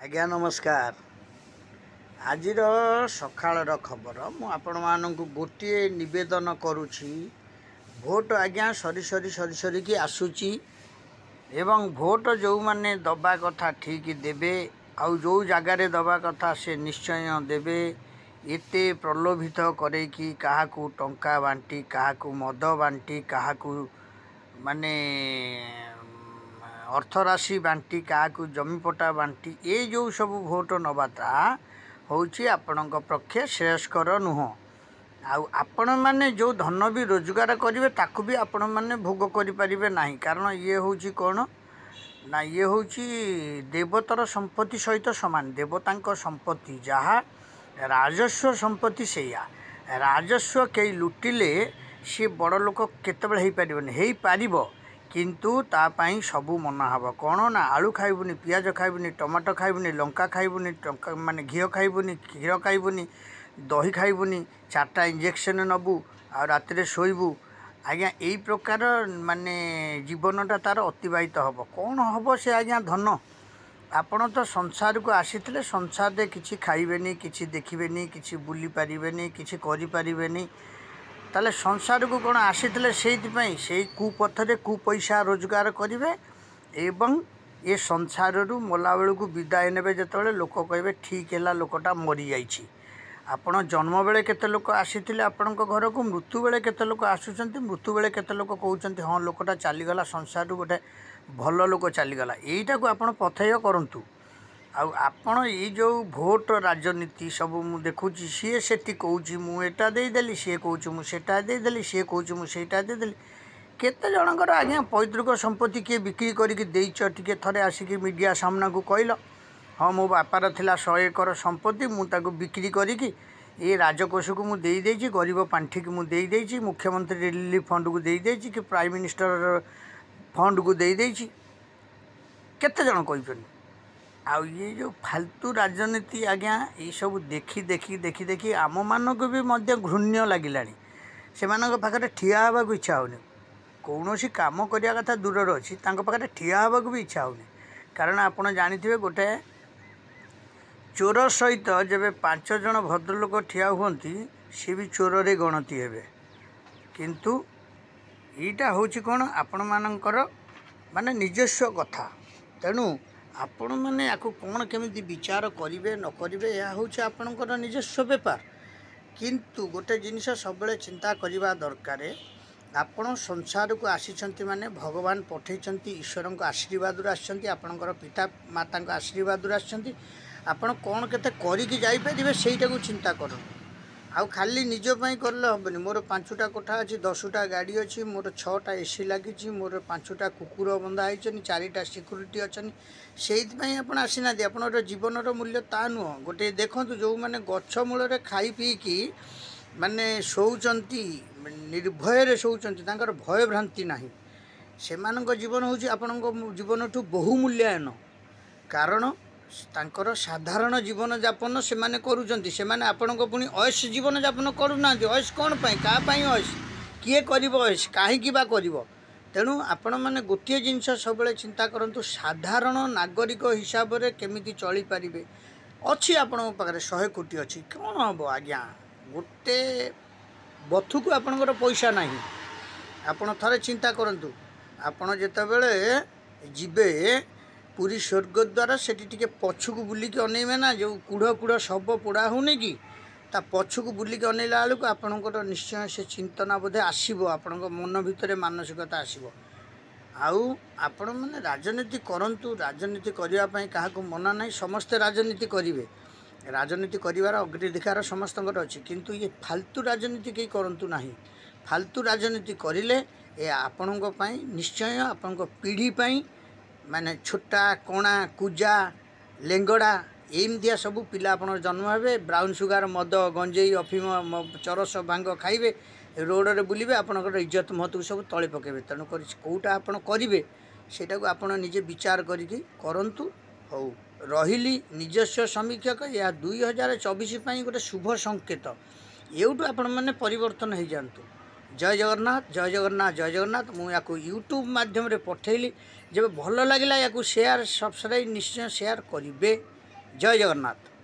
आज्ञा नमस्कार। आज सकाळ खबर मु आपण मानक गोटे नवेदन करुछि। भोट आज्ञा सरी सरी सरी सरी की आसुची एवं भोट जो माने दबा कथा ठीक देबे आउ जो जगार दबा कथा से निश्चय देबे। एते प्रलोभित करे कि काहाकू टंका बांटी काहाकू मद बांटी काहाकू माने अर्थराशि बांटी क्या जमीपटा बांटी ये जो सब भोट नवाता हूँ आपण पक्षे श्रेयस्कर नुह। आपण मैंने जो धन भी रोजगार करेंगे ताकू भी आपण मैंने भोग करें ना, कारण ये हूँ कौन ना ये हूँ देवतार संपत्ति सहित सामान। देवता संपत्ति जहाँ राजस्व संपत्ति से राजस्व कई लुटिले सी बड़ लोक केतबेले हो पार किंतु तापाई सबू मना हब कौन ना आलू खाइबुनी पियाज खाइबुनी टमाटो खाइबुनी लंका खाइबुनी माने घी खाइबुनी क्षीर खाइबुनी दही खाइबुनी 4टा इंजेक्शन नबू आ रात शोबू। आज्ञा यही प्रकार माने जीवनटा तार अतिबाहित हम कौन हम से आज्ञा धन। आपण तो संसार को आसी संसार में किसी खाइबेनी किसी देखिबेनी किसी बुली पारिबेनी किसी करि पारिबेनी ताले संसार को कौन आसी से कुपथरे कुपैसा रोजगार करेंगे एवं ये संसार मला बेलू विदाय ने जो लोक कहे ठीक है लोकटा मरी जाइए। आपण जन्म बेले केते लोक आसी आपण घर को मृत्यु बेले केते लोक आसुचंती मृत्यु बेले केते लोक कहते हाँ लोकटा चलीगला संसार गोटे भल लोक चलीगला। यहीटा को आपण पथय करंतु। आपण ये जो भोट राजनीति सब मु देखुची सी सेठी कहूँ मुझा देदेली सी कहूँ मुझा देदेली सी कहूँ मुझा देदेली। केते जनकर आज्ञा पैतृक संपत्ति किए बिक्री करके टे थरे आसिक मीडिया सामना को कहल हाँ मो बापार थिला 100 एकर संपत्ति मुझे बिक्री करी ये राजकोष को मुझे देदेची गरीब पांठी की मुझे देदेची मुख्यमंत्री रिलीफ फंड को देदेची कि प्राइम मिनिस्टर फंड को देदेची केते जन कहते। आउ ये जो फालतू राजनीति आज्ञा ये सब देखी देखी देखी देखी आम मानक भी मध्य घृण्य लगिला से पाखे ठिया हवा इच्छा होनी कौन सी कम करने कथा दूर अच्छी पाखे ठिया हवा भी इच्छा होनी। कारण आपड़ जानी गोटे चोर सहित जब 5 जन भद्रलोक ठिया हुंती सी भी चोर रे गणति हेबे किंतु यीटा हूँ कौन आपण मानकर माने निजस्व कथा। तेणु आपण मैंने या कौन केमी विचार करेंगे न करेंगे यह हूँ आपणकर निजस्व बेपार। किंतु गोटे जिनिस सब चिंता करवा दरकार आपण संसार को आसी माने भगवान पठेइछंती ईश्वर को आशीर्वाद आसछंती आपणकर पिता माता आशीर्वाद आसछंती आपण कौन केते करिकी जाई परिबे सेटा को चिंता करो। आउ खाली निज पई करले हबनी। मोर 5टा कोठा अच्छी 10टा गाड़ी अच्छी मोर 6टा एसी लगी मोर 5टा कुकुर बंधा होती 4टा सिक्यूरीटी अच्छा से आप आसीना आपन जीवन मूल्य ता नुह। गोटे देखो जो मैंने गछ मूल खाई पीकी माने शोचंती निर्भय शोचंती तांकर भय भ्रांति नाही सेमानक जीवन हूँ आपण जीवन ठू बहुमूल्यन। कारण तांकर साधारण जीवन यापन से माने करूचंती से माने आपणक पुणी अयस जीवन यापन करूना। अयस कौन पाई क्या अयस किए कर अयस कहीं बा कर। तेणु आपण मैंने गोटे जिनस सब चिंता करूँ साधारण नागरिक हिसाब से केमिति चली पारे अच्छी आपण पाखे 100 कोटी अच्छी कौन हम आज्ञा गोटे बथु को आपणकर पैसा ना आपण थरे चिंता करूँ आपण जितेबले जीवे पूरी स्वर्ग द्वारा से पछक बुलिकी अनेबे ना जो कूढ़ कूढ़ शब पोड़ा होनी कि ता पछक बुलिकी अनेला बेलू आपणकर निश्चय से चिंतना बोधे आसब आपण मन भितर मानसिकता आसब। आउ आपण मैंने राजनीति करंतु राजनीति करने क्या मना ना समस्ते राजनीति करेंगे राजनीति करार अग्राधिकार समस्त अच्छी किंतु ये फालतू राजनीति कहीं करूँ ना। फालतू राजनीति करें ये आपण निश्चय आपण पीढ़ी माने छोटा कोणा कुजा लेंगड़ा एमदिया सब पिला आप जन्म हे ब्राउन सुगार मद गंजेई अफिम चरस भांग खाइबे रोड रे बुलिबे आपनकर इज्जत महत्व सब तले पकेबे। तेणु कौटा आपण करेंगे सेटा को आपण निजे विचार करिकी करंतु। हौ रहिली निजस्व समीक्षक या 2024 गोटे शुभ संकेत एवटू आपण मैंने परिवर्तन हो जातु। जय जगन्नाथ जय जगन्नाथ जय जगन्नाथ। मुझे यूट्यूब माध्यम रे पठेली जब भल लगे या शेयर सब्सक्राइब निश्चय शेयर करेंगे। ଜୟ ଜଗନ୍ନାଥ।